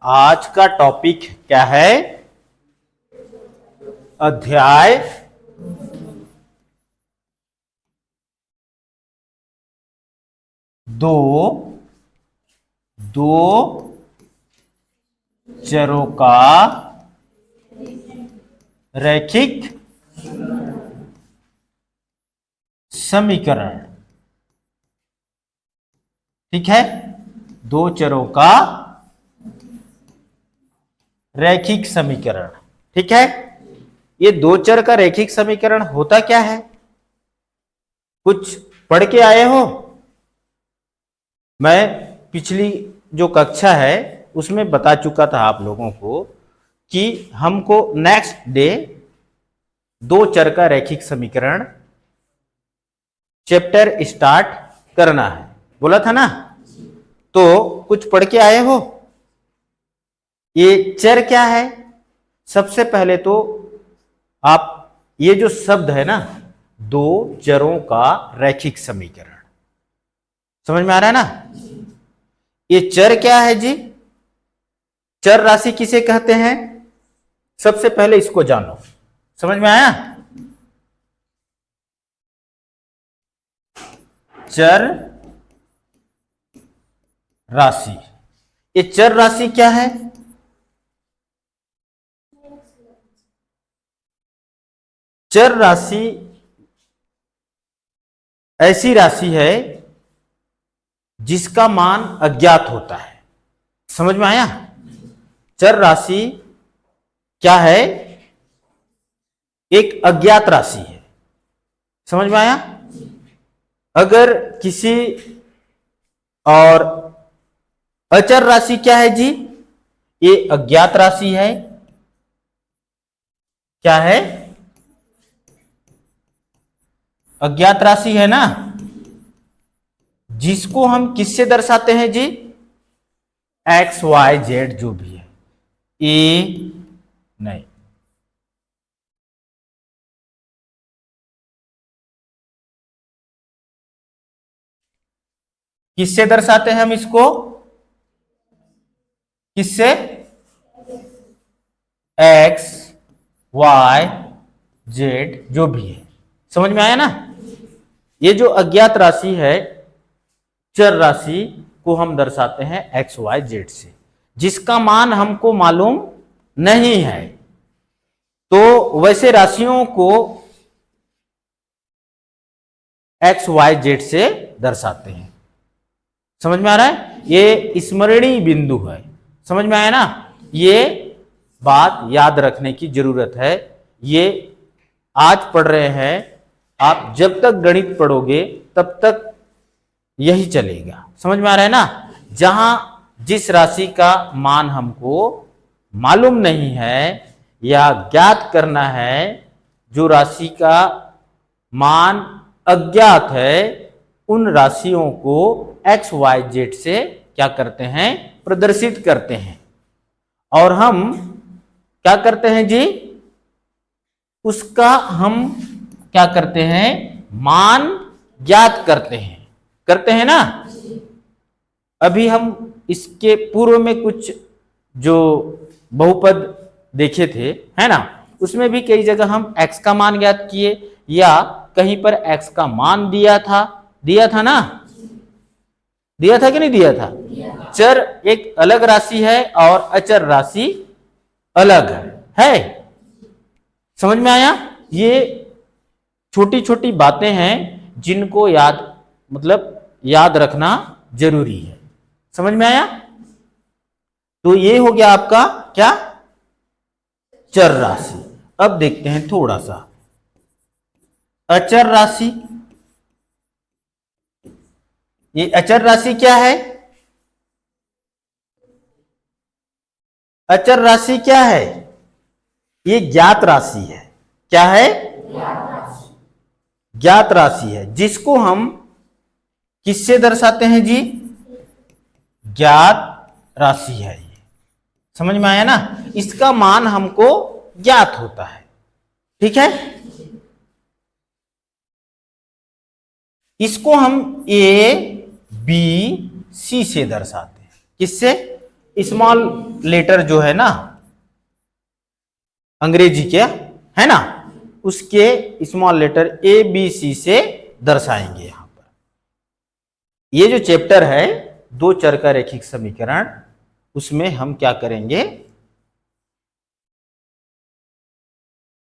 आज का टॉपिक क्या है? अध्याय 2 दो चरों का रैखिक समीकरण। ठीक है, दो चरों का रैखिक समीकरण। ठीक है, ये दो चर का रैखिक समीकरण होता क्या है? कुछ पढ़ के आए हो? मैं पिछली जो कक्षा है उसमें बता चुका था आप लोगों को कि हमको नेक्स्ट डे दो चर का रैखिक समीकरण चैप्टर स्टार्ट करना है, बोला था ना। तो कुछ पढ़ के आए हो? ये चर क्या है? सबसे पहले तो आप ये जो शब्द है ना, दो चरों का रैखिक समीकरण, समझ में आ रहा है ना? ये चर क्या है जी? चर राशि किसे कहते हैं? सबसे पहले इसको जानो। समझ में आया? चर राशि, ये चर राशि क्या है? चर राशि ऐसी राशि है जिसका मान अज्ञात होता है। समझ में आया? चर राशि क्या है? एक अज्ञात राशि है। समझ में आया? अगर किसी और अचर राशि क्या है जी? ये अज्ञात राशि है। क्या है? अज्ञात राशि है ना, जिसको हम किससे दर्शाते हैं जी? एक्स वाई जेड जो भी है, ए नहीं, किससे दर्शाते हैं हम इसको? किससे? एक्स वाई जेड जो भी है। समझ में आया ना? ये जो अज्ञात राशि है, चर राशि को हम दर्शाते हैं एक्स वाई जेड से, जिसका मान हमको मालूम नहीं है। तो वैसे राशियों को एक्स वाई जेड से दर्शाते हैं। समझ में आ रहा है? ये स्मरणीय बिंदु है। समझ में आया ना? ये बात याद रखने की जरूरत है। ये आज पढ़ रहे हैं, आप जब तक गणित पढ़ोगे तब तक यही चलेगा। समझ में आ रहा है ना? जहां जिस राशि का मान हमको मालूम नहीं है या ज्ञात करना है, जो राशि का मान अज्ञात है, उन राशियों को एक्स वाई जेड से क्या करते हैं? प्रदर्शित करते हैं। और हम क्या करते हैं जी? उसका हम क्या करते हैं? मान ज्ञात करते हैं। करते हैं ना? अभी हम इसके पूर्व में कुछ जो बहुपद देखे थे, है ना, उसमें भी कई जगह हम x का मान ज्ञात किए या कहीं पर x का मान दिया था ना? दिया था कि नहीं दिया था? चर एक अलग राशि है और अचर राशि अलग है। समझ में आया? ये छोटी छोटी बातें हैं जिनको याद रखना जरूरी है। समझ में आया? तो ये हो गया आपका क्या? चर राशि। अब देखते हैं थोड़ा सा अचर राशि। ये अचर राशि क्या है? अचर राशि क्या है? ये ज्ञात राशि है। क्या है? ज्ञात राशि है, जिसको हम किससे दर्शाते हैं जी? ज्ञात राशि है ये। समझ में आया ना? इसका मान हमको ज्ञात होता है। ठीक है, इसको हम ए बी सी से दर्शाते हैं। किससे? स्मॉल लेटर जो है ना अंग्रेजी के, है ना, उसके small letter A B C से दर्शाएंगे। यहां पर ये जो चैप्टर है दो चर का रैखिक समीकरण, उसमें हम क्या करेंगे,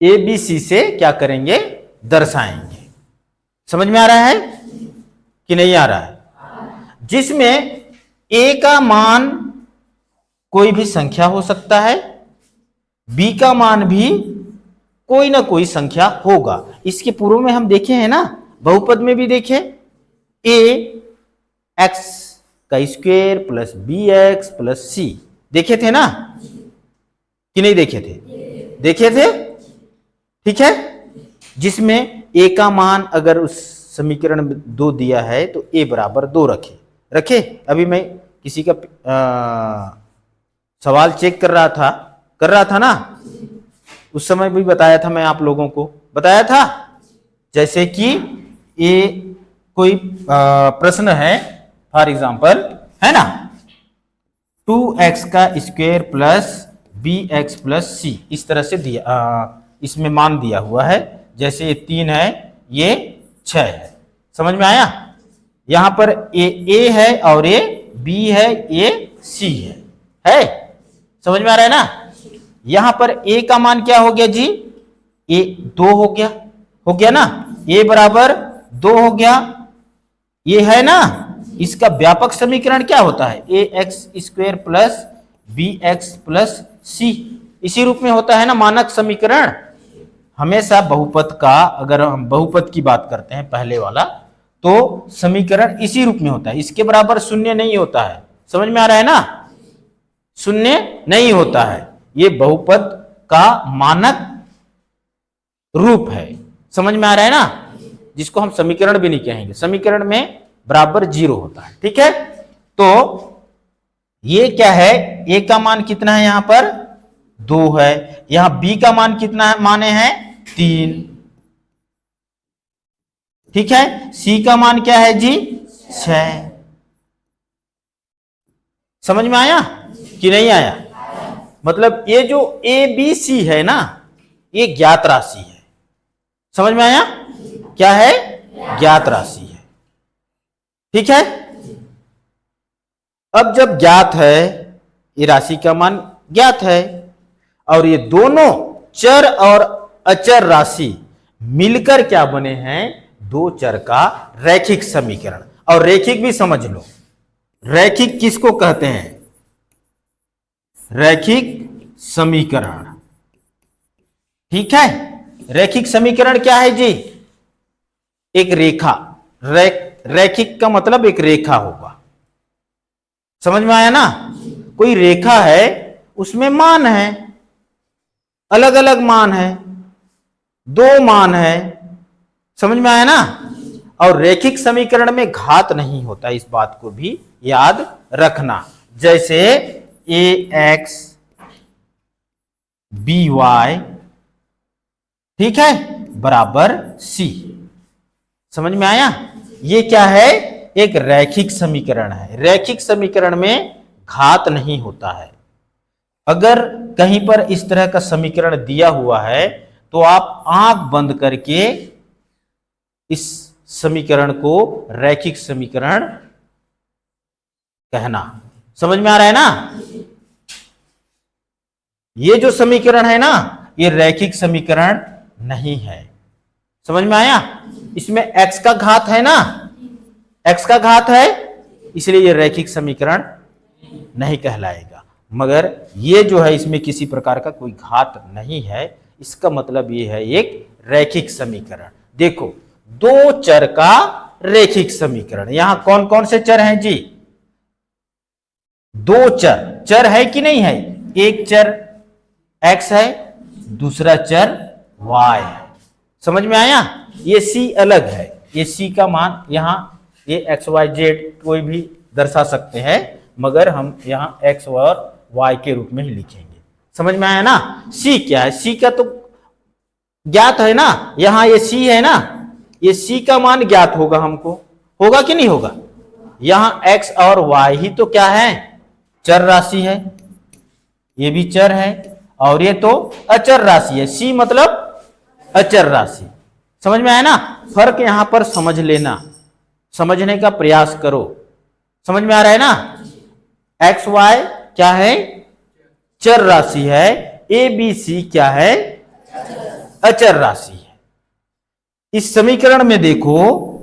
ए बी सी से क्या करेंगे, दर्शाएंगे। समझ में आ रहा है कि नहीं आ रहा है? जिसमें ए का मान कोई भी संख्या हो सकता है, बी का मान भी कोई ना कोई संख्या होगा। इसके पूर्व में हम देखे हैं ना, बहुपद में भी देखे, ए एक्स का square plus b x plus c, देखे थे ना कि नहीं देखे थे? देखे थे, ठीक है। जिसमें ए का मान अगर उस समीकरण में 2 दिया है तो ए बराबर 2 रखे। अभी मैं किसी का सवाल चेक कर रहा था ना, उस समय भी बताया था, मैं आप लोगों को बताया था। जैसे कि ये कोई प्रश्न है, फॉर एग्जांपल, है ना, 2x का स्क्वायर प्लस bx प्लस सी, इस तरह से दिया, इसमें मान दिया हुआ है। जैसे ये 3 है, ये 6 है। समझ में आया? यहां पर ए है और ये b है, ये c है। समझ में आ रहा है ना? यहां पर a का मान क्या हो गया जी? a 2 हो गया ना, a बराबर 2 हो गया। ये है ना, इसका व्यापक समीकरण क्या होता है? A x square plus b x plus c, इसी रूप में होता है ना मानक समीकरण। हमेशा बहुपद का, अगर हम बहुपद की बात करते हैं पहले वाला, तो समीकरण इसी रूप में होता है। इसके बराबर शून्य नहीं होता है। समझ में आ रहा है ना? शून्य नहीं होता है। ये बहुपद का मानक रूप है। समझ में आ रहा है ना? जिसको हम समीकरण भी नहीं कहेंगे, समीकरण में बराबर 0 होता है। ठीक है, तो ये क्या है, ए का मान कितना है? यहां पर 2 है। यहां बी का मान कितना माने हैं? 3। ठीक है, सी का मान क्या है जी? 6। समझ में आया कि नहीं आया? मतलब ये जो ए बी सी है ना, ये ज्ञात राशि है। समझ में आया? क्या है? ज्ञात राशि है। ठीक है, अब जब ज्ञात है, ये राशि का मान ज्ञात है, और ये दोनों चर और अचर राशि मिलकर क्या बने हैं? दो चर का रैखिक समीकरण। और रैखिक भी समझ लो, रैखिक किसको कहते हैं? रैखिक समीकरण। ठीक है, रैखिक समीकरण क्या है जी? एक रेखा, रैखिक का मतलब एक रेखा होगा। समझ में आया ना? कोई रेखा है, उसमें मान है, अलग अलग मान है, 2 मान है। समझ में आया ना? और रैखिक समीकरण में घात नहीं होता, इस बात को भी याद रखना। जैसे ए एक्स बी वाई, ठीक है, बराबर सी। समझ में आया? ये क्या है? एक रैखिक समीकरण है। रैखिक समीकरण में घात नहीं होता है। अगर कहीं पर इस तरह का समीकरण दिया हुआ है तो आप आंख बंद करके इस समीकरण को रैखिक समीकरण कहना। समझ में आ रहा है ना? ये जो समीकरण है ना, ये रैखिक समीकरण नहीं है। समझ में आया? इसमें x का घात है ना, x का घात है, इसलिए ये रैखिक समीकरण नहीं कहलाएगा। मगर ये जो है, इसमें किसी प्रकार का कोई घात नहीं है, इसका मतलब ये है एक रैखिक समीकरण। देखो, दो चर का रैखिक समीकरण। यहां कौन कौन से चर हैं जी? 2 चर है कि नहीं है? एक चर x है, दूसरा चर y है। समझ में आया? ये c अलग है, ये c का मान यहां ये x y z कोई भी दर्शा सकते हैं, मगर हम यहां x और y के रूप में ही लिखेंगे। समझ में आया ना? c क्या है? c का तो ज्ञात है ना, यहां ये c है ना, ये c का मान ज्ञात होगा हमको, होगा कि नहीं होगा? यहां x और y ही तो क्या है? चर राशि है, ये भी चर है, और ये तो अचर राशि है। सी मतलब अचर राशि। समझ में आया ना? फर्क यहां पर समझ लेना, समझने का प्रयास करो। समझ में आ रहा है ना? एक्स वाई क्या है? चर राशि है। ए बी सी क्या है? अचर राशि है। इस समीकरण में देखो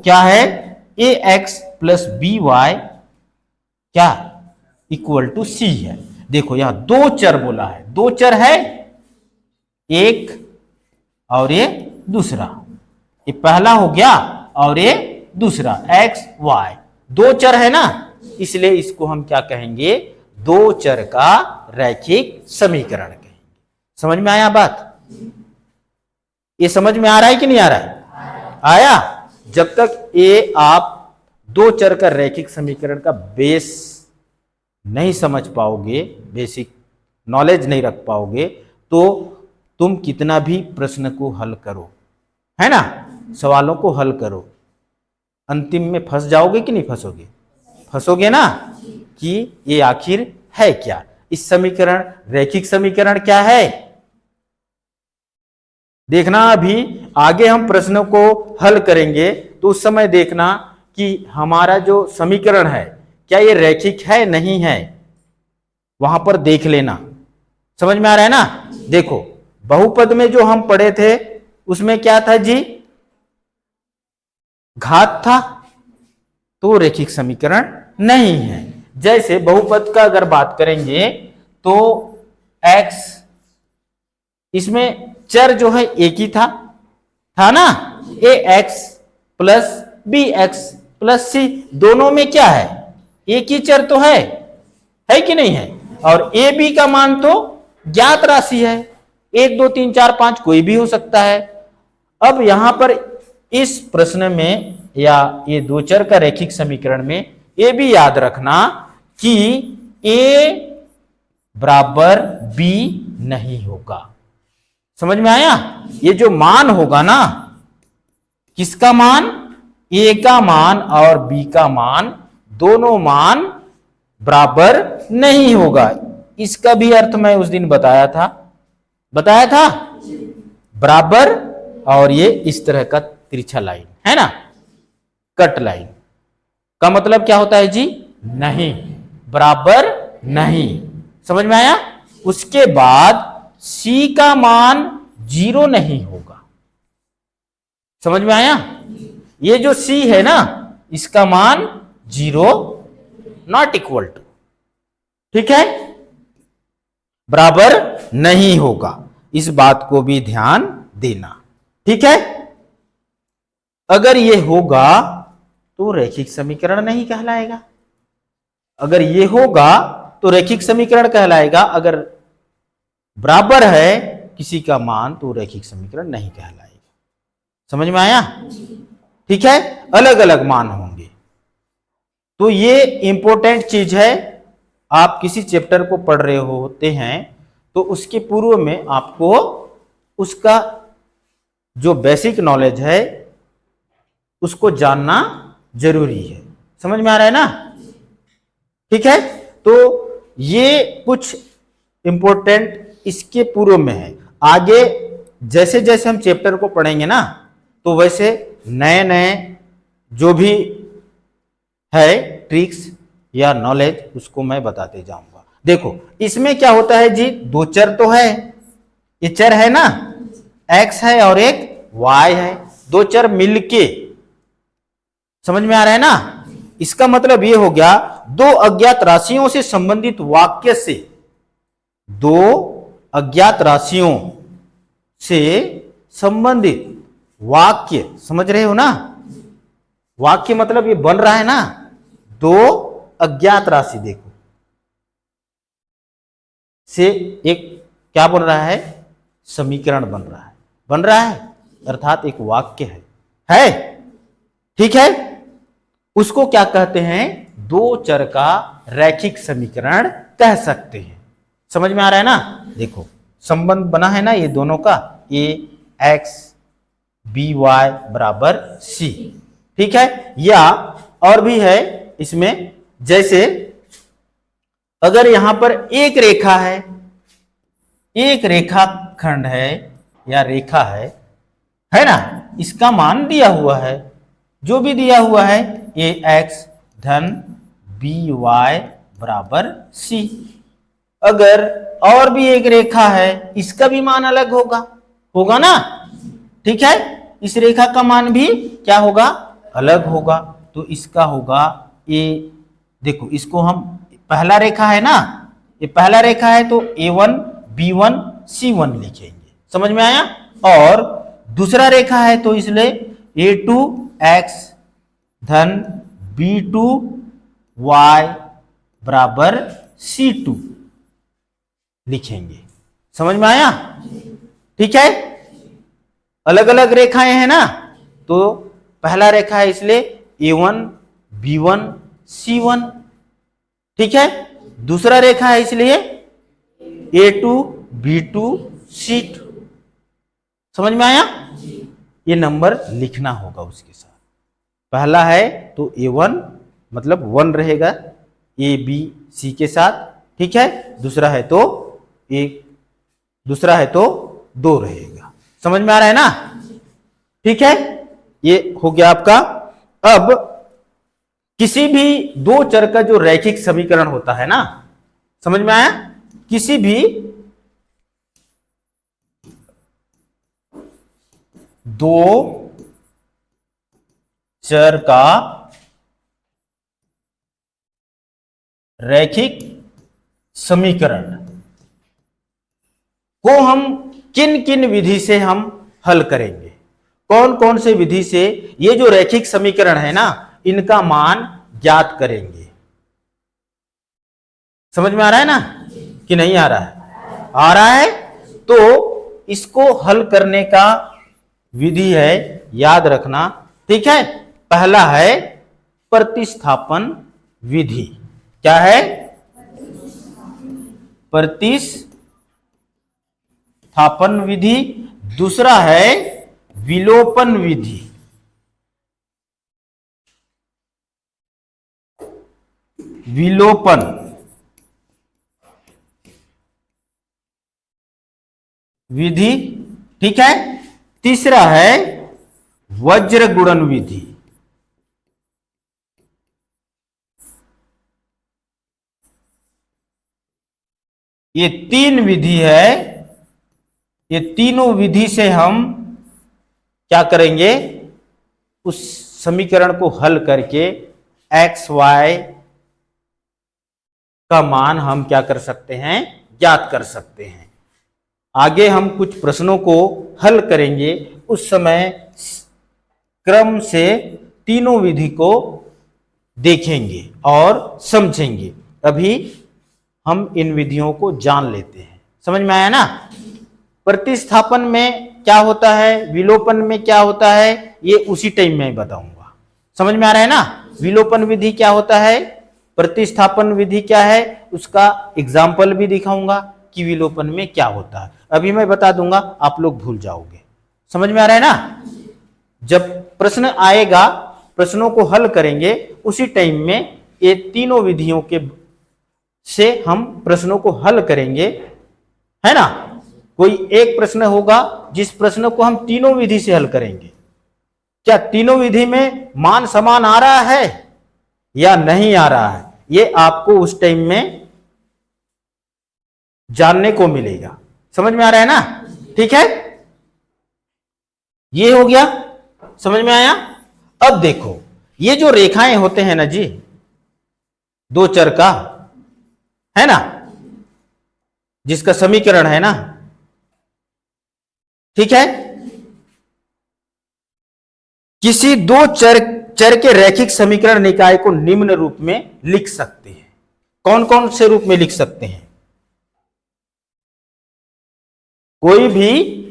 क्या है? A x plus B Y क्या इक्वल टू सी है। देखो यहां दो चर बोला है, दो चर है, एक और ये दूसरा। ये पहला हो गया और ये दूसरा, एक्स वाई दो चर है ना, इसलिए इसको हम क्या कहेंगे? दो चर का रैखिक समीकरण कहेंगे। समझ में आया बात? ये समझ में आ रहा है कि नहीं आ रहा है? आया? जब तक ये आप दो चर का रैखिक समीकरण का बेस नहीं समझ पाओगे, बेसिक नॉलेज नहीं रख पाओगे, तो तुम कितना भी प्रश्न को हल करो, है ना, सवालों को हल करो, अंतिम में फंस जाओगे कि नहीं फंसोगे? फंसोगे ना, कि ये आखिर है क्या? इस समीकरण, रैखिक समीकरण क्या है? देखना अभी आगे हम प्रश्नों को हल करेंगे तो उस समय देखना कि हमारा जो समीकरण है क्या ये रैखिक है नहीं है, वहां पर देख लेना। समझ में आ रहा है ना? देखो बहुपद में जो हम पढ़े थे उसमें क्या था जी? घात था, तो रैखिक समीकरण नहीं है। जैसे बहुपद का अगर बात करेंगे तो x, इसमें चर जो है एक ही था ना, a x plus b x plus c, दोनों में क्या है? एक ही चर तो है कि नहीं है? और ए बी का मान तो ज्ञात राशि है, 1 2 3 4 5 कोई भी हो सकता है। अब यहां पर इस प्रश्न में या ये दो चर का रैखिक समीकरण में ये भी याद रखना कि ए बराबर बी नहीं होगा। समझ में आया? ये जो मान होगा ना, किसका मान? ए का मान और बी का मान, दोनों मान बराबर नहीं होगा। इसका भी अर्थ मैं उस दिन बताया था बराबर, और ये इस तरह का तिरछा लाइन है ना, कट लाइन का मतलब क्या होता है जी? नहीं, बराबर नहीं। समझ में आया? उसके बाद सी का मान 0 नहीं होगा। समझ में आया? ये जो सी है ना, इसका मान 0 नॉट इक्वल टू, ठीक है, बराबर नहीं होगा। इस बात को भी ध्यान देना, ठीक है? अगर ये होगा तो रैखिक समीकरण नहीं कहलाएगा, अगर ये होगा तो रैखिक समीकरण कहलाएगा, अगर बराबर है किसी का मान तो रैखिक समीकरण नहीं कहलाएगा। समझ में आया? ठीक है, अलग अलग मान होंगे। तो ये इंपॉर्टेंट चीज है। आप किसी चैप्टर को पढ़ रहे होते हैं तो उसके पूर्व में आपको उसका जो बेसिक नॉलेज है उसको जानना जरूरी है। समझ में आ रहा है ना? ठीक है, तो ये कुछ इंपॉर्टेंट इसके पूर्व में है। आगे जैसे जैसे हम चैप्टर को पढ़ेंगे ना, तो वैसे नए नए जो भी है ट्रिक्स या नॉलेज उसको मैं बताते जाऊंगा। देखो इसमें क्या होता है जी, दो चर तो है, ये चर है ना, x है और एक y है, दो चर मिलके। समझ में आ रहा है ना? इसका मतलब ये हो गया, दो अज्ञात राशियों से संबंधित वाक्य से, दो अज्ञात राशियों से संबंधित वाक्य, समझ रहे हो ना? वाक्य मतलब ये बन रहा है ना, दो अज्ञात राशि देखो से एक क्या बन रहा है? समीकरण बन रहा है, अर्थात एक वाक्य है, ठीक है? उसको क्या कहते हैं? दो चर का रैखिक समीकरण कह सकते हैं। समझ में आ रहा है ना? देखो संबंध बना है ना ये दोनों का, ए एक्स बी वाई बराबर सी, ठीक है? या और भी है इसमें, जैसे अगर यहां पर एक रेखा है, एक रेखाखंड है या रेखा है ना, इसका मान दिया हुआ है, जो भी दिया हुआ है ए एक्स धन बी वाई बराबर सी। अगर और भी एक रेखा है, इसका भी मान अलग होगा ना, ठीक है, इस रेखा का मान भी क्या होगा, अलग होगा। तो इसका होगा ए, देखो इसको हम, पहला रेखा है ना, ये पहला रेखा है तो A1 B1 C1 लिखेंगे, समझ में आया। और दूसरा रेखा है तो इसलिए A2 X धन B2 Y बराबर C2 लिखेंगे, समझ में आया, ठीक है। अलग अलग रेखाएं हैं ना, तो पहला रेखा है इसलिए A1 B1 C1, ठीक है। दूसरा रेखा है इसलिए A2 B2 C2, समझ में आया। ये नंबर लिखना होगा उसके साथ। पहला है तो A1 मतलब 1 रहेगा A B C के साथ, ठीक है। दूसरा है तो 2 रहेगा, समझ में आ रहा है ना, ठीक है। ये हो गया आपका। अब किसी भी दो चर का जो रैखिक समीकरण होता है ना, समझ में आया, किसी भी दो चर का रैखिक समीकरण को हम किन किन विधि से हम हल करेंगे, कौन कौन से विधि से ये जो रैखिक समीकरण है ना, इनका मान ज्ञात करेंगे। समझ में आ रहा है ना कि नहीं आ रहा है, आ रहा है। तो इसको हल करने का विधि है, याद रखना, ठीक है। पहला है प्रतिस्थापन विधि। क्या है, प्रतिस्थापन विधि। दूसरा है विलोपन विधि। विलोपन विधि, ठीक है। तीसरा है वज्र गुणन विधि। ये 3 विधि है, ये तीनों विधि से हम क्या करेंगे, उस समीकरण को हल करके एक्स वाई का मान हम क्या कर सकते हैं, ज्ञात कर सकते हैं। आगे हम कुछ प्रश्नों को हल करेंगे, उस समय क्रम से तीनों विधि को देखेंगे और समझेंगे। अभी हम इन विधियों को जान लेते हैं, समझ में आया ना। प्रतिस्थापन में क्या होता है, विलोपन में क्या होता है, ये उसी टाइम में बताऊंगा, समझ में आ रहा है ना। विलोपन विधि क्या होता है, प्रतिस्थापन विधि क्या है, उसका एग्जाम्पल भी दिखाऊंगा कि विलोपन में क्या होता है। अभी मैं बता दूंगा, आप लोग भूल जाओगे, समझ में आ रहा है ना। जब प्रश्न आएगा, प्रश्नों को हल करेंगे, उसी टाइम में ये तीनों विधियों के से हम प्रश्नों को हल करेंगे, है ना। कोई एक प्रश्न होगा जिस प्रश्न को हम तीनों विधि से हल करेंगे। क्या तीनों विधि में मान समान आ रहा है या नहीं आ रहा है, ये आपको उस टाइम में जानने को मिलेगा, समझ में आ रहा है ना, ठीक है। ये हो गया, समझ में आया। अब देखो, ये जो रेखाएं होते हैं ना जी, दो चर का, है ना, जिसका समीकरण है ना, ठीक है। किसी दो चर के रैखिक समीकरण निकाय को निम्न रूप में लिख सकते हैं। कौन कौन से रूप में लिख सकते हैं, कोई भी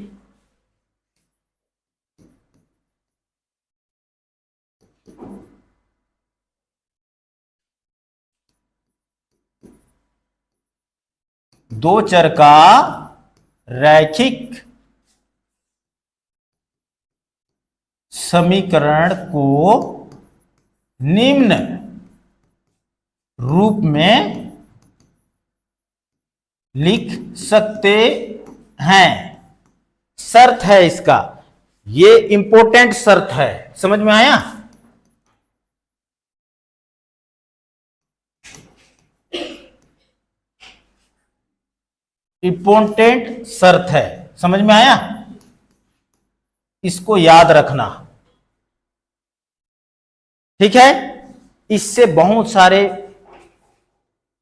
दो चर का रैखिक समीकरण को निम्न रूप में लिख सकते हैं। शर्त है इसका, ये इंपॉर्टेंट शर्त है। समझ में आया? इंपॉर्टेंट शर्त है। समझ में आया? इसको याद रखना, ठीक है? इससे बहुत सारे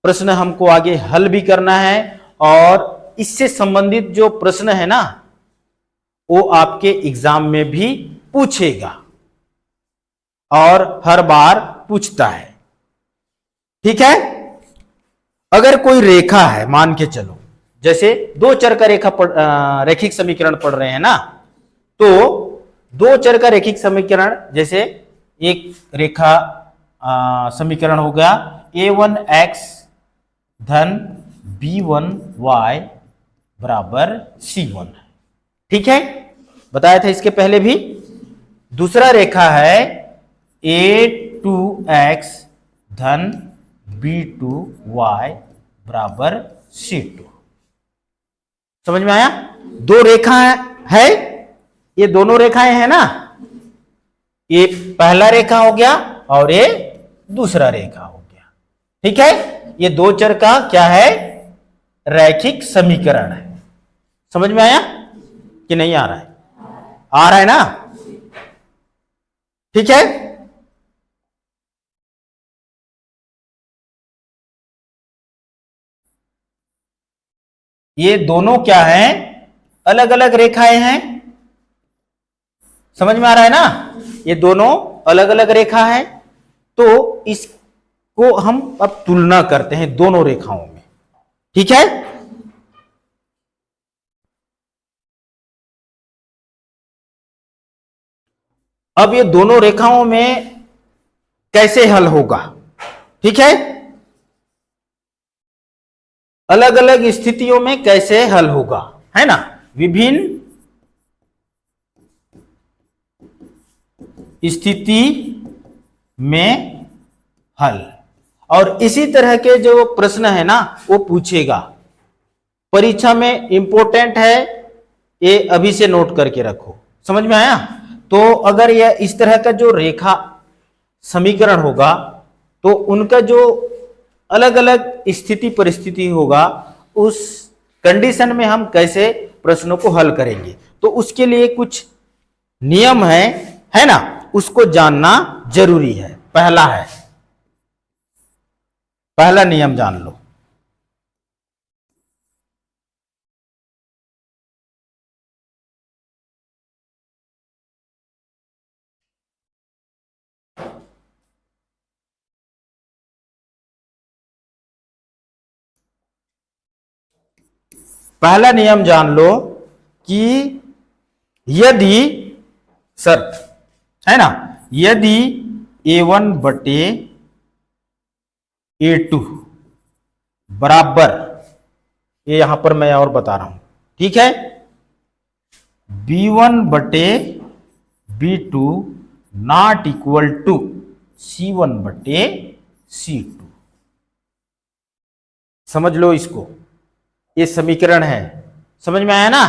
प्रश्न हमको आगे हल भी करना है, और इससे संबंधित जो प्रश्न है ना, वो आपके एग्जाम में भी पूछेगा और हर बार पूछता है, ठीक है? अगर कोई रेखा है, मान के चलो, जैसे दो चर का रैखिक समीकरण पढ़ रहे हैं ना, तो दो चर का रैखिक समीकरण, जैसे एक रेखा समीकरण हो गया a1x धन b1y बराबर c1, ठीक है? बताया था इसके पहले भी। दूसरा रेखा है a2x धन b2y बराबर c2। समझ में आया? दो रेखा है, ये दोनों रेखाएं हैं ना, ये पहला रेखा हो गया और ये दूसरा रेखा हो गया, ठीक है? ये दो चर का क्या है? रैखिक समीकरण है। समझ में आया कि नहीं आ रहा है? आ रहा है ना? ठीक है? ये दोनों क्या हैं? अलग अलग रेखाएं हैं। समझ में आ रहा है ना? ये दोनों अलग अलग रेखा है, तो इसको हम अब तुलना करते हैं दोनों रेखाओं में, ठीक है? अब ये दोनों रेखाओं में कैसे हल होगा, ठीक है? अलग अलग स्थितियों में कैसे हल होगा, है ना? विभिन्न स्थिति में हल, और इसी तरह के जो प्रश्न है ना, वो पूछेगा परीक्षा में, इंपॉर्टेंट है, ये अभी से नोट करके रखो। समझ में आया? तो अगर यह इस तरह का जो रेखा समीकरण होगा, तो उनका जो अलग अलग स्थिति परिस्थिति होगा, उस कंडीशन में हम कैसे प्रश्नों को हल करेंगे, तो उसके लिए कुछ नियम है ना, उसको जानना जरूरी है। पहला नियम जान लो। पहला नियम जान लो कि यदि, शर्त है ना, यदि a1 बटे a2 बराबर, ये यहां पर मैं और बता रहा हूं, ठीक है, b1 बटे b2 not equal to c1 बटे c2। समझ लो इसको, ये समीकरण है। समझ में आया ना?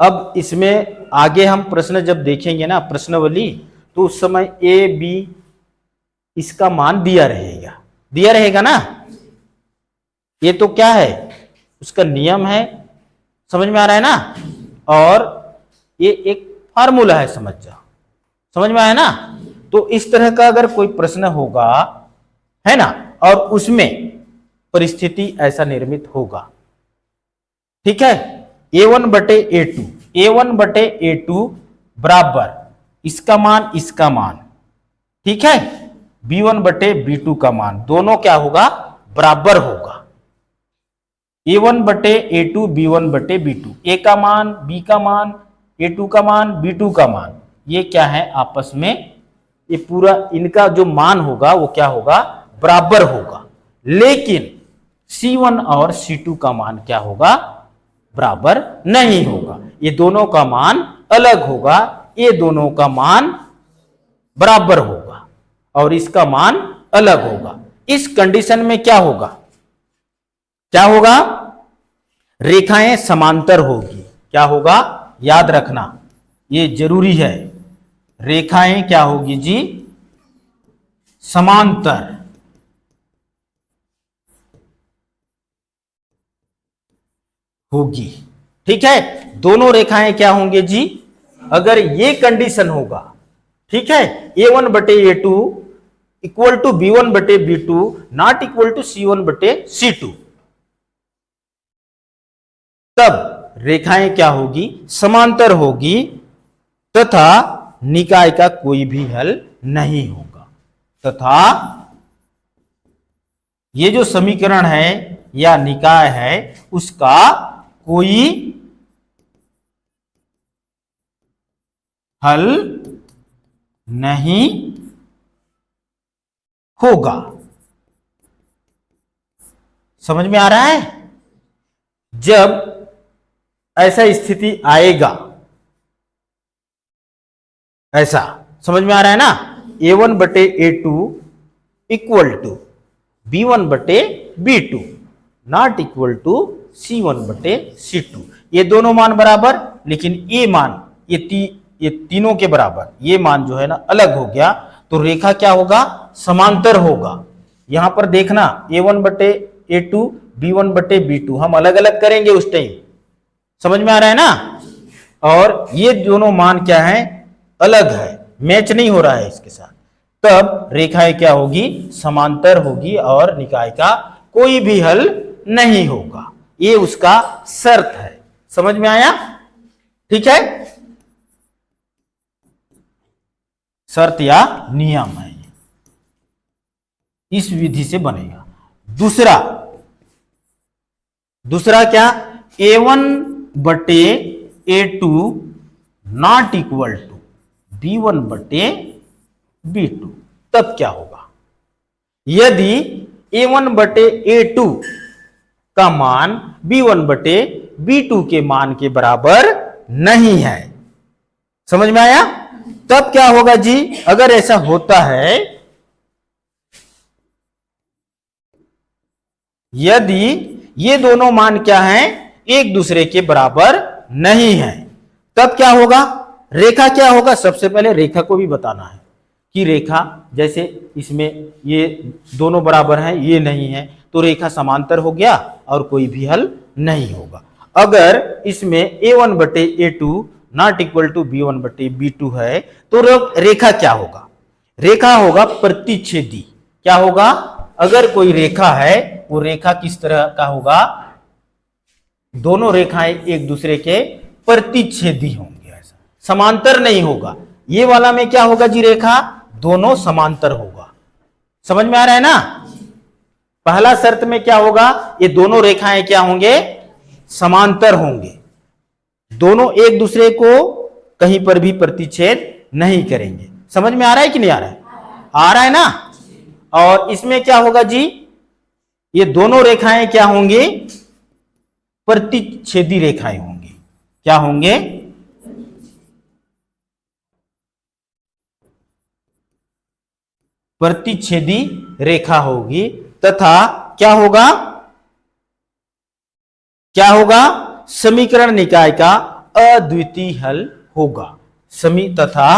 अब इसमें आगे हम प्रश्न जब देखेंगे ना, प्रश्नावली, तो उस समय a b इसका मान दिया रहेगा ना। ये तो क्या है? उसका नियम है। समझ में आ रहा है ना? और ये एक फार्मूला है, समझ जाओ। समझ में आया ना? तो इस तरह का अगर कोई प्रश्न होगा, है ना, और उसमें परिस्थिति ऐसा निर्मित होगा, ठीक है, a1 बटे a2 बराबर इसका मान, ठीक है, b1 बटे b2 का मान, दोनों क्या होगा? बराबर होगा। a1 बटे a2 b1 बटे b2, a का मान, b का मान, a2 का मान, b2 का मान, ये क्या है? आपस में ये पूरा इनका जो मान होगा वो क्या होगा? बराबर होगा। लेकिन C1 और C2 का मान क्या होगा? बराबर नहीं होगा। ये दोनों का मान अलग होगा, ये दोनों का मान बराबर होगा और इसका मान अलग होगा। इस कंडीशन में क्या होगा? क्या होगा, रेखाएं समांतर होगी। क्या होगा, याद रखना, ये जरूरी है। रेखाएं क्या होगी जी, समांतर होगी। ठीक है, दोनों रेखाएं क्या होंगे जी, अगर ये कंडीशन होगा, ठीक है, A1 बटे A2 इक्वल टू B1 बटे B2 not equal to C1 बटे C2, तब रेखाएं क्या होगी, समांतर होगी तथा निकाय का कोई भी हल नहीं होगा। तथा ये जो समीकरण है या निकाय है उसका कोई हल नहीं होगा। समझ में आ रहा है, जब ऐसा स्थिति आएगा, ऐसा समझ में आ रहा है ना, A1 बटे A2 इक्वल टू B1 बटे B2 not equal to C1 बटे C2, ये दोनों मान बराबर, लेकिन ये मान ये तीनों के बराबर, ये मान जो है ना अलग हो गया, तो रेखा क्या होगा, समांतर होगा। यहां पर देखना A1 बटे A2 B1 बटे B2 हम अलग अलग करेंगे उस टाइम, समझ में आ रहा है ना, और ये दोनों मान क्या है, अलग है, मैच नहीं हो रहा है इसके साथ, तब रेखाएं क्या होगी, समांतर होगी और निकाय का कोई भी हल नहीं होगा। ये उसका शर्त है। समझ में आया, ठीक है, शर्त या नियम है, इस विधि से बनेगा। दूसरा क्या, A1 बटे A2 not equal to B1 बटे B2, तब क्या होगा, यदि A1 बटे A2 का मान B1 बटे B2 के मान के बराबर नहीं है। समझ में आया, तब क्या होगा जी, अगर ऐसा होता है, यदि ये दोनों मान क्या हैं, एक दूसरे के बराबर नहीं है, तब क्या होगा, रेखा क्या होगा, सबसे पहले रेखा को भी बताना है कि रेखा, जैसे इसमें ये दोनों बराबर हैं, ये नहीं है, तो रेखा समांतर हो गया और कोई भी हल नहीं होगा। अगर इसमें A1 बटे A2 not equal to B1 बटे B2 है, तो रेखा क्या होगा, रेखा होगा प्रतिच्छेदी। क्या होगा, अगर कोई रेखा है, वो रेखा किस तरह का होगा, दोनों रेखाएं एक दूसरे के प्रतिच्छेदी होंगे, ऐसा समांतर नहीं होगा। ये वाला में क्या होगा जी, रेखा दोनों समांतर होगा। समझ में आ रहा है ना, पहला शर्त में क्या होगा, ये दोनों रेखाएं क्या होंगे, समांतर होंगे, दोनों एक दूसरे को कहीं पर भी प्रतिच्छेद नहीं करेंगे। समझ में आ रहा है कि नहीं आ रहा है, आ रहा है ना। और इसमें क्या होगा जी, ये दोनों रेखाएं क्या होंगी, प्रतिच्छेदी रेखाएं होंगी। क्या होंगे, प्रतिच्छेदी रेखा होगी, तथा क्या होगा, क्या होगा, समीकरण निकाय का अद्वितीय हल होगा। तथा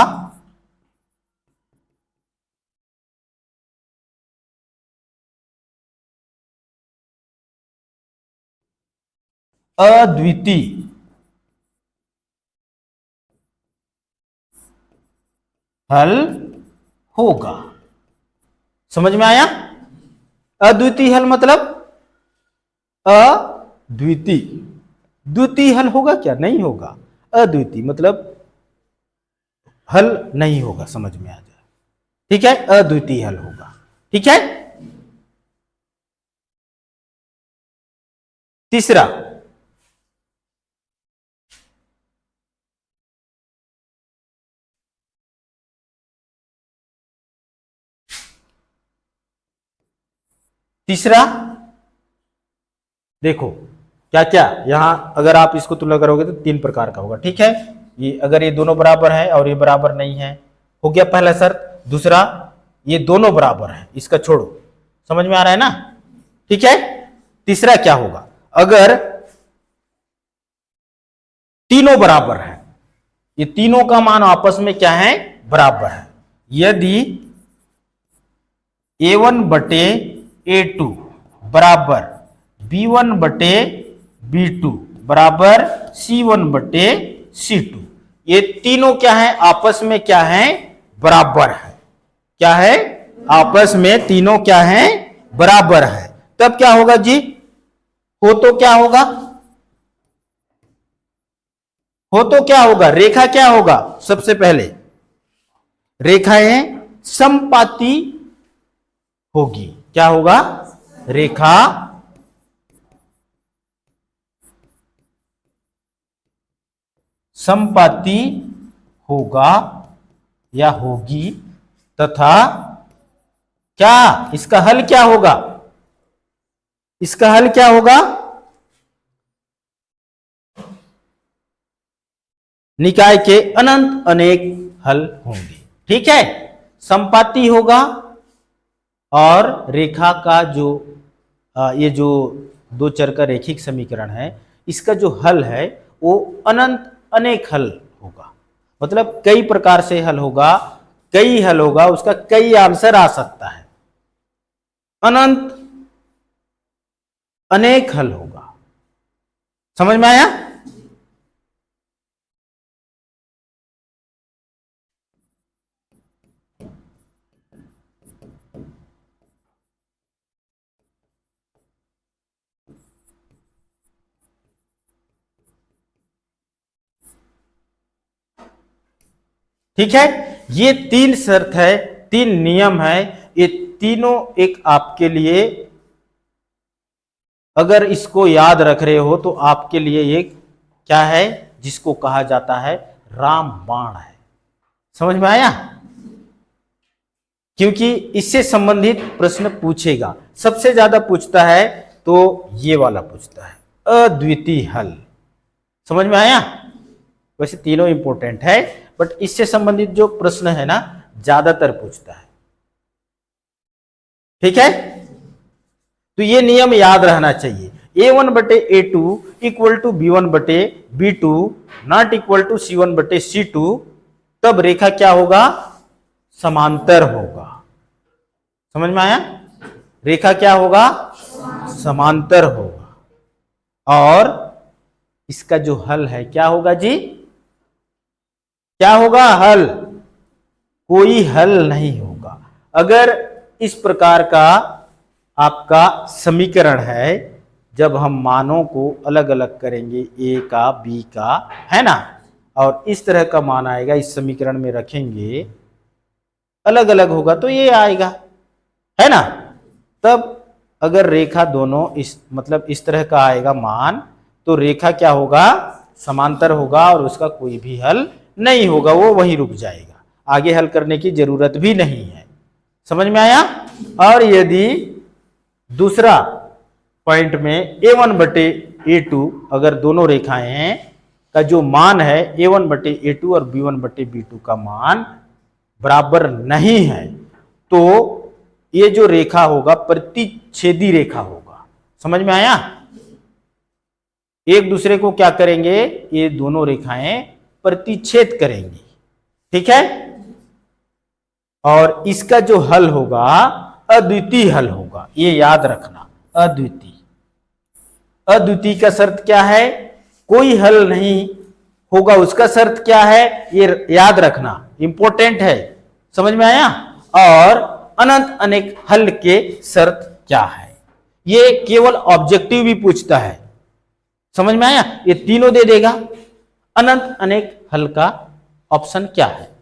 अद्वितीय हल होगा। समझ में आया, अद्वितीय हल मतलब अद्वितीय, द्वितीय हल होगा क्या, नहीं होगा, अद्वितीय मतलब हल नहीं होगा। समझ में आ जाए, ठीक है, अद्वितीय हल होगा। ठीक है, तीसरा, देखो क्या क्या, यहां अगर आप इसको तुलना करोगे तो 3 प्रकार का होगा। ठीक है, ये अगर ये दोनों बराबर है और ये बराबर नहीं है, हो गया पहला शर्त। दूसरा, ये दोनों बराबर है, इसका छोड़ो। समझ में आ रहा है ना, ठीक है। तीसरा क्या होगा, अगर तीनों बराबर है, ये तीनों का मान आपस में क्या है, बराबर है। यदि a1 बटे a2 बराबर b1 बटे b2 बराबर c1 बटे c2, ये तीनों क्या है, आपस में क्या है, बराबर है। क्या है, आपस में तीनों क्या है, बराबर है। तब क्या होगा जी, हो तो क्या होगा, हो तो क्या होगा, रेखा क्या होगा, सबसे पहले रेखाएं समपाती होगी। क्या होगा, रेखा समपाती होगा या होगी, तथा क्या, इसका हल क्या होगा, इसका हल क्या होगा, निकाय के अनंत अनेक हल होंगे। ठीक है, समपाती होगा और रेखा का जो ये जो दो चर का रेखिक समीकरण है, इसका जो हल है वो अनंत अनेक हल होगा। मतलब कई प्रकार से हल होगा, कई हल होगा, उसका कई आंसर आ सकता है, अनंत अनेक हल होगा। समझ में आया? ठीक है, ये तीन शर्त है, तीन नियम है, ये तीनों एक आपके लिए, अगर इसको याद रख रहे हो तो आपके लिए एक क्या है, जिसको कहा जाता है रामबाण है। समझ में आया? क्योंकि इससे संबंधित प्रश्न पूछेगा, सबसे ज्यादा पूछता है तो ये वाला पूछता है, अद्वितीय हल। समझ में आया? वैसे तीनों इंपॉर्टेंट है, बट इससे संबंधित जो प्रश्न है ना, ज्यादातर पूछता है। ठीक है, तो ये नियम याद रहना चाहिए, a1 बटे a2 इक्वल टू b1 बटे b2 not equal to c1 बटे c2, तब रेखा क्या होगा, समांतर होगा। समझ में आया? रेखा क्या होगा, समांतर होगा। और इसका जो हल है क्या होगा जी, क्या होगा, हल, कोई हल नहीं होगा। अगर इस प्रकार का आपका समीकरण है, जब हम मानों को अलग अलग करेंगे, a का b का, है ना, और इस तरह का मान आएगा, इस समीकरण में रखेंगे, अलग अलग होगा तो ये आएगा, है ना। तब अगर रेखा दोनों इस मतलब इस तरह का आएगा मान, तो रेखा क्या होगा, समांतर होगा और उसका कोई भी हल नहीं होगा, वो वहीं रुक जाएगा, आगे हल करने की जरूरत भी नहीं है। समझ में आया? और यदि दूसरा पॉइंट में a1 बटे a2, अगर दोनों रेखाएं हैं का जो मान है a1 बटे a2 और b1 बटे b2 का मान बराबर नहीं है, तो ये जो रेखा होगा प्रतिच्छेदी रेखा होगा। समझ में आया? एक दूसरे को क्या करेंगे, ये दोनों रेखाएं प्रतिच्छेद करेंगी। ठीक है, और इसका जो हल होगा अद्वितीय हल होगा, ये याद रखना, अद्वितीय। अद्वितीय का शर्त क्या है, कोई हल नहीं होगा, उसका शर्त क्या है, ये याद रखना, इंपॉर्टेंट है। समझ में आया? और अनंत अनेक हल के शर्त क्या है, ये केवल ऑब्जेक्टिव भी पूछता है। समझ में आया? ये तीनों दे देगा। अनंत अनेक हल का ऑप्शन क्या है,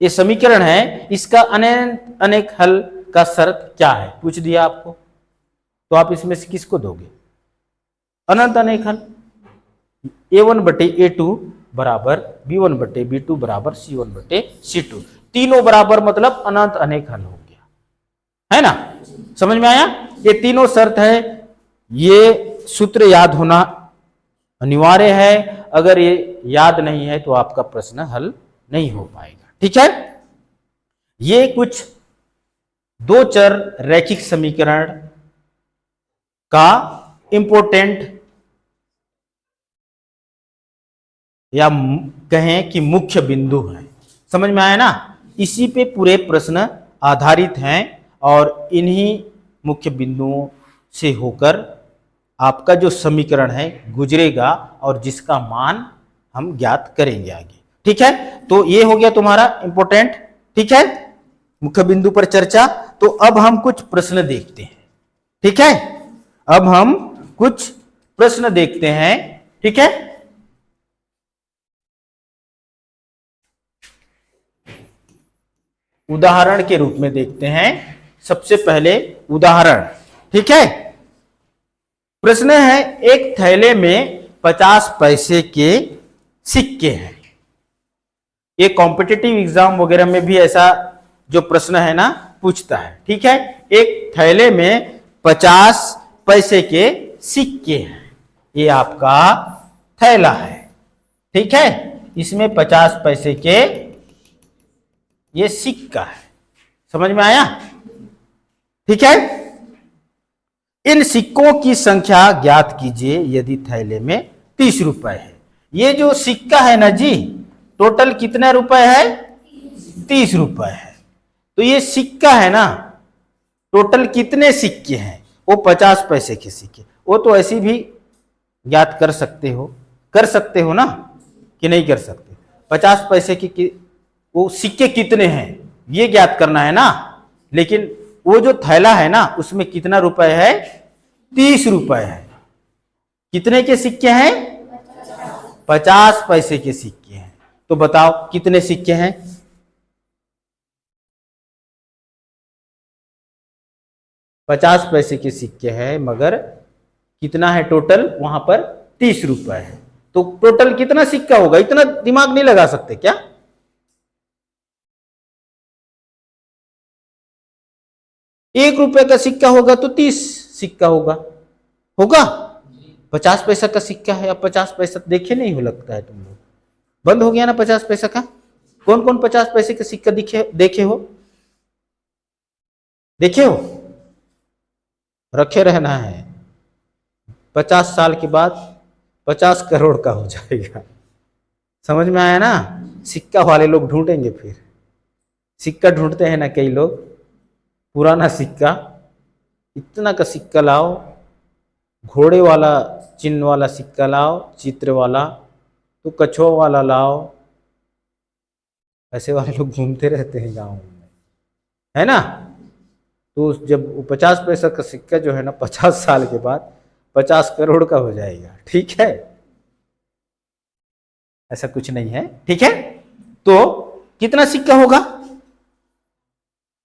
ये समीकरण है, इसका अनंत अनेक हल का शर्त क्या है, पूछ दिया आपको, तो आप इसमें से किसको दोगे, अनंत अनेक हल। a1 बटे a2 बराबर b1 बटे b2 बराबर c1 बटे c2, तीनों बराबर मतलब अनंत अनेक हल हो गया, है ना। समझ में आया? ये तीनों शर्त है, ये सूत्र याद होना अनिवार्य है, अगर ये याद नहीं है तो आपका प्रश्न हल नहीं हो पाएगा। ठीक है, ये कुछ दो चर रैखिक समीकरण का इंपॉर्टेंट या कहें कि मुख्य बिंदु है। समझ में आया ना? इसी पे पूरे प्रश्न आधारित हैं और इन्हीं मुख्य बिंदुओं से होकर आपका जो समीकरण है गुजरेगा और जिसका मान हम ज्ञात करेंगे आगे। ठीक है, तो ये हो गया तुम्हारा इंपॉर्टेंट। ठीक है, मुख्य बिंदु पर चर्चा। तो अब हम कुछ प्रश्न देखते हैं। ठीक है, अब हम कुछ प्रश्न देखते हैं। ठीक है, उदाहरण के रूप में देखते हैं। सबसे पहले उदाहरण। ठीक है, प्रश्न है एक थैले में 50 पैसे के सिक्के हैं। ये कॉम्पिटिटिव एग्जाम वगैरह में भी ऐसा जो प्रश्न है ना पूछता है। ठीक है, एक थैले में 50 पैसे के सिक्के हैं। ये आपका थैला है। ठीक है, इसमें 50 पैसे के ये सिक्का है। समझ में आया? ठीक है, इन सिक्कों की संख्या ज्ञात कीजिए यदि थैले में 30 रुपए है। ये जो सिक्का है ना जी, टोटल कितने रुपए है? 30 रुपए है। तो ये सिक्का है ना, टोटल कितने सिक्के हैं? वो 50 पैसे के सिक्के। वो तो ऐसी भी ज्ञात कर सकते हो ना, कि नहीं कर सकते? 50 पैसे की वो सिक्के कितने हैं ये ज्ञात करना है ना। लेकिन वो जो थैला है ना उसमें कितना रुपए है? 30 रुपए है। कितने के सिक्के हैं? 50 पैसे के सिक्के हैं। तो बताओ कितने सिक्के हैं? 50 पैसे के सिक्के हैं, मगर कितना है टोटल? वहां पर 30 रुपए है। तो टोटल कितना सिक्का होगा? इतना दिमाग नहीं लगा सकते क्या? ₹1 का सिक्का होगा तो 30 सिक्का होगा। 50 पैसा का सिक्का है। अब 50 पैसा देखे नहीं हो लगता है तुम लोग? बंद हो गया ना 50 पैसा का? कौन कौन 50 पैसे का सिक्का देखे हो? देखे हो? रखे रहना है। 50 साल के बाद 50 करोड़ का हो जाएगा। समझ में आया ना? सिक्का वाले लोग ढूंढेंगे। फिर सिक्का ढूंढते हैं ना कई लोग, पुराना सिक्का, इतना का सिक्का लाओ, घोड़े वाला चिन्ह वाला सिक्का लाओ, चित्र वाला, तो कछुआ वाला लाओ। ऐसे वाले लोग घूमते रहते हैं गांव में, है ना? तो जब 50 पैसा का सिक्का जो है ना 50 साल के बाद 50 करोड़ का हो जाएगा। ठीक है, ऐसा कुछ नहीं है। ठीक है, तो कितना सिक्का होगा?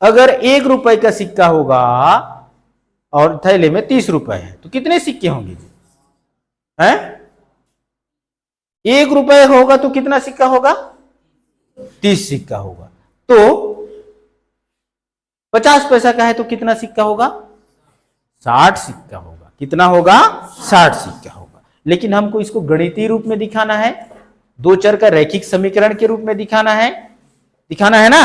अगर ₹1 का सिक्का होगा और थैले में 30 रुपए है तो कितने सिक्के होंगे जी? हैं? ₹1 होगा तो कितना सिक्का होगा? 30 सिक्का होगा। तो 50 पैसा का है तो कितना सिक्का होगा? 60 सिक्का होगा। कितना होगा? 60 सिक्का होगा। लेकिन हमको इसको गणितीय रूप में दिखाना है, दो चर का रैखिक समीकरण के रूप में दिखाना है ना।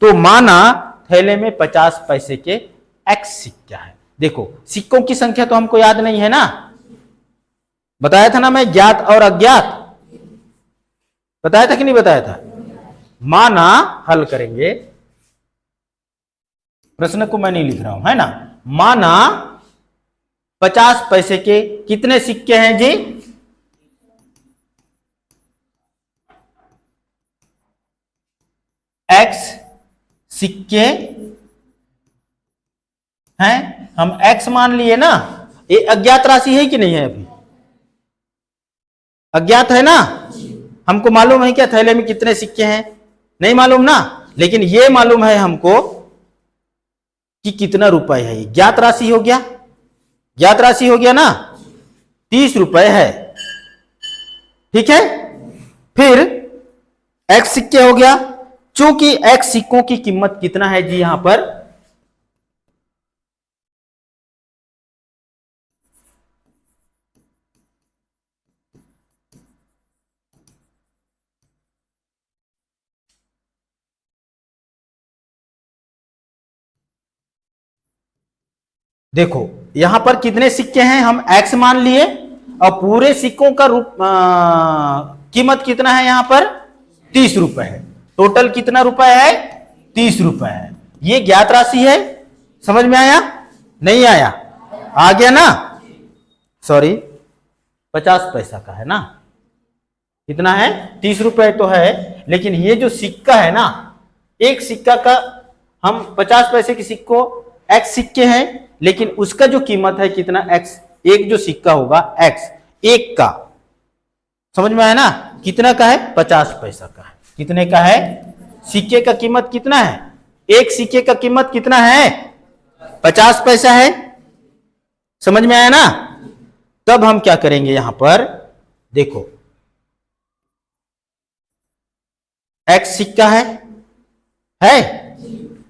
तो माना थैले में 50 पैसे के x सिक्का है। देखो सिक्कों की संख्या तो हमको याद नहीं है ना, बताया था ना मैं, ज्ञात और अज्ञात बताया था कि नहीं बताया था? माना हल करेंगे, प्रश्न को मैं नहीं लिख रहा हूं, है ना। माना 50 पैसे के कितने सिक्के हैं जी? x सिक्के हैं, हम x मान लिए ना। ये अज्ञात राशि है कि नहीं है? अभी अज्ञात है ना। हमको मालूम है क्या थैले में कितने सिक्के हैं? नहीं मालूम ना। लेकिन ये मालूम है हमको कि कितना रुपए है। ये ज्ञात राशि हो गया, ज्ञात राशि हो गया ना, 30 रुपए है। ठीक है, फिर x सिक्के हो गया। चूंकि x सिक्कों की कीमत कितना है जी? यहां पर देखो यहां पर कितने सिक्के हैं, हम x मान लिए, और पूरे सिक्कों का कीमत कितना है, यहां पर 30 रुपए है। टोटल कितना रुपए है, 30 रुपए है। ये ज्ञात राशि है। समझ में आया, नहीं आया, आ गया ना, सॉरी 50 पैसा का है ना, कितना है, 30 रुपए तो है, लेकिन ये जो सिक्का है ना, एक सिक्का का हम 50 पैसे के सिक्को x सिक्के हैं, लेकिन उसका जो कीमत है कितना x, एक जो सिक्का होगा x एक का, समझ में आया ना, कितना का है, 50 पैसा का है। कितने का है, सिक्के का कीमत कितना है, एक सिक्के का कीमत कितना है, 50 पैसा है। समझ में आया ना। तब हम क्या करेंगे, यहां पर देखो x सिक्का है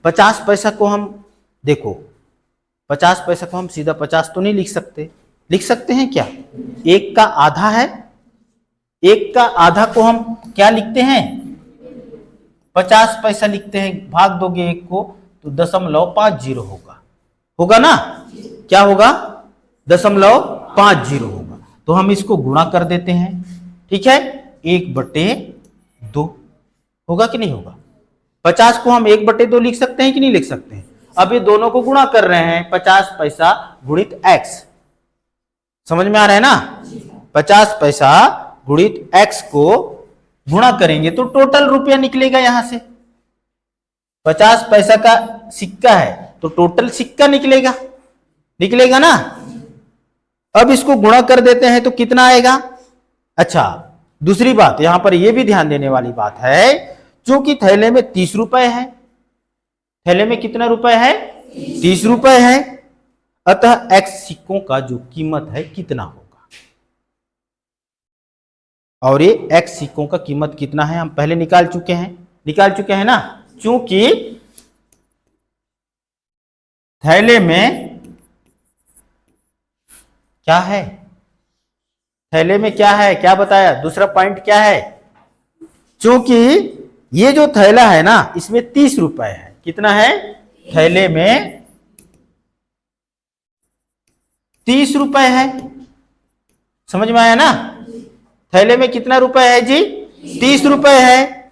50 पैसा को हम देखो, 50 पैसा को हम सीधा 50 तो नहीं लिख सकते, लिख सकते हैं क्या, एक का आधा है, एक का आधा को हम क्या लिखते हैं, 50 पैसा लिखते हैं, भाग दोगे एक को तो 0.50 होगा, होगा ना, क्या होगा, 0.50 होगा। तो हम इसको गुणा कर देते हैं, ठीक है, 1/2 होगा कि नहीं होगा। 50 को हम 1/2 लिख सकते हैं कि नहीं लिख सकते हैं। अब ये दोनों को गुणा कर रहे हैं, 50 पैसा गुणित x, समझ में आ रहा है ना, 50 पैसा गुणित x को गुणा करेंगे तो टोटल रुपया निकलेगा। यहां से 50 पैसा का सिक्का है तो टोटल सिक्का निकलेगा, निकलेगा ना। अब इसको गुणा कर देते हैं तो कितना आएगा। अच्छा, दूसरी बात यहां पर यह भी ध्यान देने वाली बात है, क्योंकि थैले में 30 रुपए है, थैले में कितना रुपए है, 30 रुपए है, अतः x सिक्कों का जो कीमत है कितना होगा, और ये x सिक्कों का कीमत कितना है हम पहले निकाल चुके हैं ना। क्योंकि थैले में क्या है, थैले में क्या है, क्या बताया, दूसरा पॉइंट क्या है, क्योंकि ये जो थैला है ना इसमें 30 रुपए है, कितना है, थैले में 30 रुपए है। समझ में आया ना, थैले में कितना रुपए है जी, 30 रुपए है,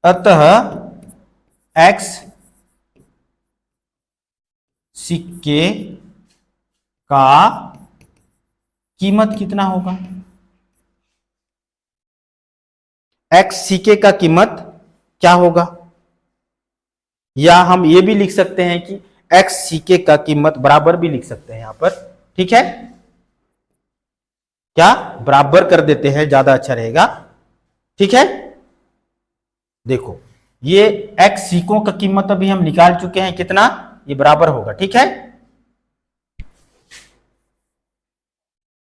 अतः x सिक्के का कीमत कितना होगा, x सिक्के का कीमत क्या होगा, या हम ये भी लिख सकते हैं कि x सिक्के का कीमत बराबर भी लिख सकते हैं यहां पर, ठीक है, क्या बराबर कर देते हैं, ज्यादा अच्छा रहेगा, ठीक है। देखो ये x सिक्कों का कीमत अभी हम निकाल चुके हैं, कितना, ये बराबर होगा, ठीक है,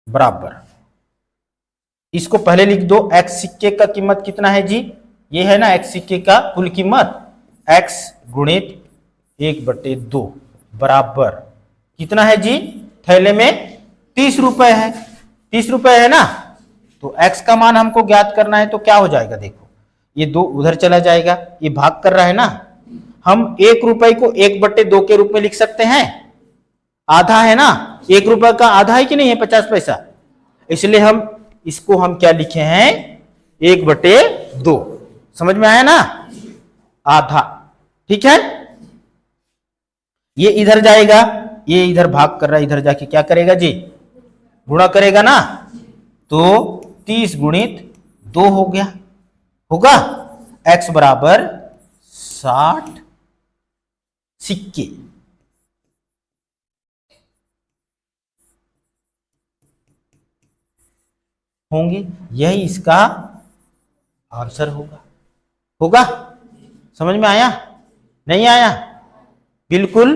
बराबर, इसको पहले लिख दो, x सिक्के का कीमत कितना है जी, ये है ना x सिक्के का कुल कीमत, x गुणित 1/2 बराबर कितना है जी, थैले में 30 रुपए है, 30 रुपए है ना, तो x का मान हमको ज्ञात करना है, तो क्या हो जाएगा, देखो ये 2 उधर चला जाएगा, ये भाग कर रहा है ना, हम 1 रुपए को 1/2 के रूप में लिख सकते हैं, आधा है ना, 1 रुपए का आधा है कि नहीं है, 50 पैसा, इसलिए हम इसको हम क्या लिखे हैं, 1/2, समझ में आया ना, आधा, ठीक है। ये इधर जाएगा, ये इधर भाग कर रहा है, इधर जाके क्या करेगा जी, गुणा करेगा ना, तो 30 गुणित 2 हो गया, होगा, x बराबर 60 सिक्के होंगे, यही इसका आंसर होगा, होगा। समझ में आया, नहीं आया, बिल्कुल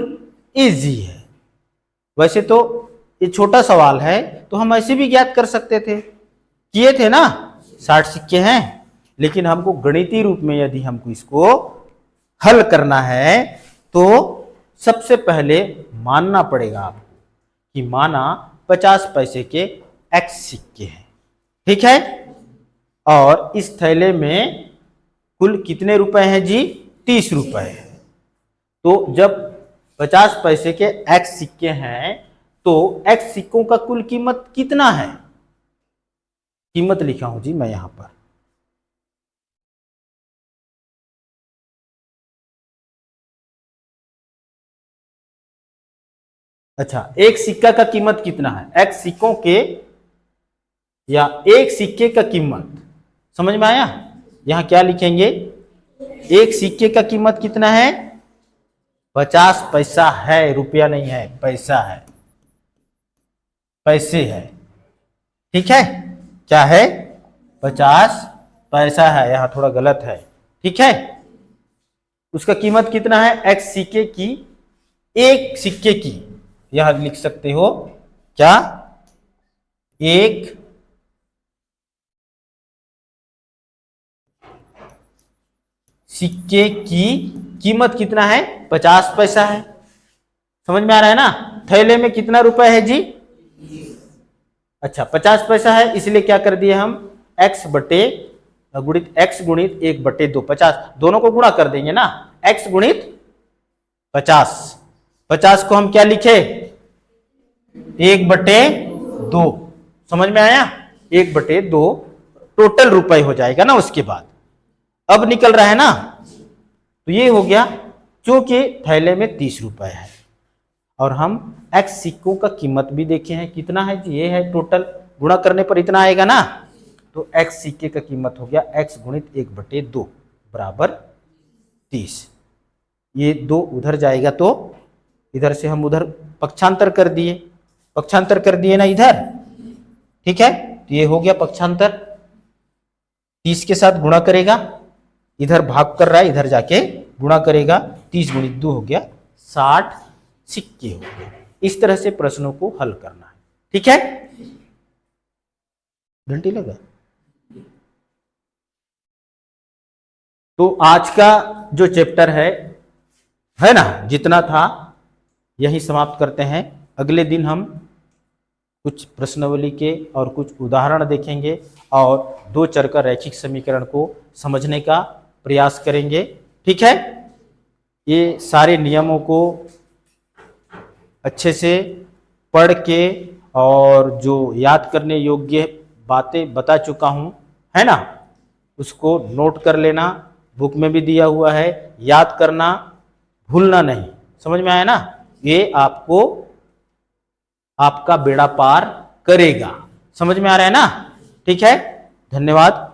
इजी है। वैसे तो ये छोटा सवाल है तो हम ऐसे भी ज्ञात कर सकते थे, किए थे ना, 60 सिक्के हैं, लेकिन हमको गणितीय रूप में यदि हमको इसको हल करना है तो सबसे पहले मानना पड़ेगा आपको कि माना 50 पैसे के x सिक्के हैं, ठीक है, और इस थैले में कुल कितने रुपए हैं जी? 30 रुपए है। तो जब 50 पैसे के x सिक्के हैं तो x सिक्कों का कुल कीमत कितना है? कीमत लिखा हूं जी मैं यहां पर। अच्छा, एक सिक्का का कीमत कितना है? x सिक्कों के या एक सिक्के का कीमत, समझ में आया? यहां क्या लिखेंगे? एक सिक्के का कीमत कितना है? 50 पैसा है, रुपया नहीं है, पैसा है, पैसे है। ठीक है, क्या है? 50 पैसा है, यहां थोड़ा गलत है। ठीक है, उसका कीमत कितना है? x सिक्के की, एक सिक्के की, यहां लिख सकते हो क्या? एक सिक्के की कीमत कितना है? 50 पैसा है। समझ में आ रहा है ना? थैले में कितना रुपए है जी? अच्छा, 50 पैसा है, इसलिए क्या कर दिए हम? x बटे गुणित x गुणित 1/2, 50 दोनों को गुणा कर देंगे ना, x गुणित 50। 50 को हम क्या लिखे? 1/2। समझ में आया? 1/2 टोटल रुपए हो जाएगा ना उसके बाद। अब निकल रहा है ना? तो ये हो गया, क्योंकि थैले में 30 रुपए है और हम x सिक्कों का कीमत भी देखे हैं कितना है जी? ये है टोटल, गुणा करने पर इतना आएगा ना। तो x सिक्के का कीमत हो गया x गुणित 1/2 बराबर 30। ये 2 उधर जाएगा तो इधर से हम उधर पक्षांतर कर दिए, पक्षांतर कर दिए ना इधर। ठीक है, तो ये हो गया पक्षांतर, 30 के साथ गुणा करेगा, इधर भाग कर रहा है, इधर जाके गुणा करेगा, 30 गुणित 2 हो गया 60 सिक्के हो गए। इस तरह से प्रश्नों को हल करना है। ठीक है, घंटी लगा। तो आज का जो चैप्टर है ना, जितना था यही समाप्त करते हैं। अगले दिन हम कुछ प्रश्नावली के और कुछ उदाहरण देखेंगे और 2 चर का रैखिक समीकरण को समझने का प्रयास करेंगे। ठीक है, ये सारे नियमों को अच्छे से पढ़ के और जो याद करने योग्य बातें बता चुका हूं, है ना, उसको नोट कर लेना, बुक में भी दिया हुआ है, याद करना, भूलना नहीं। समझ में आया ना? ये आपको आपका बेड़ा पार करेगा। समझ में आ रहा है ना? ठीक है, धन्यवाद।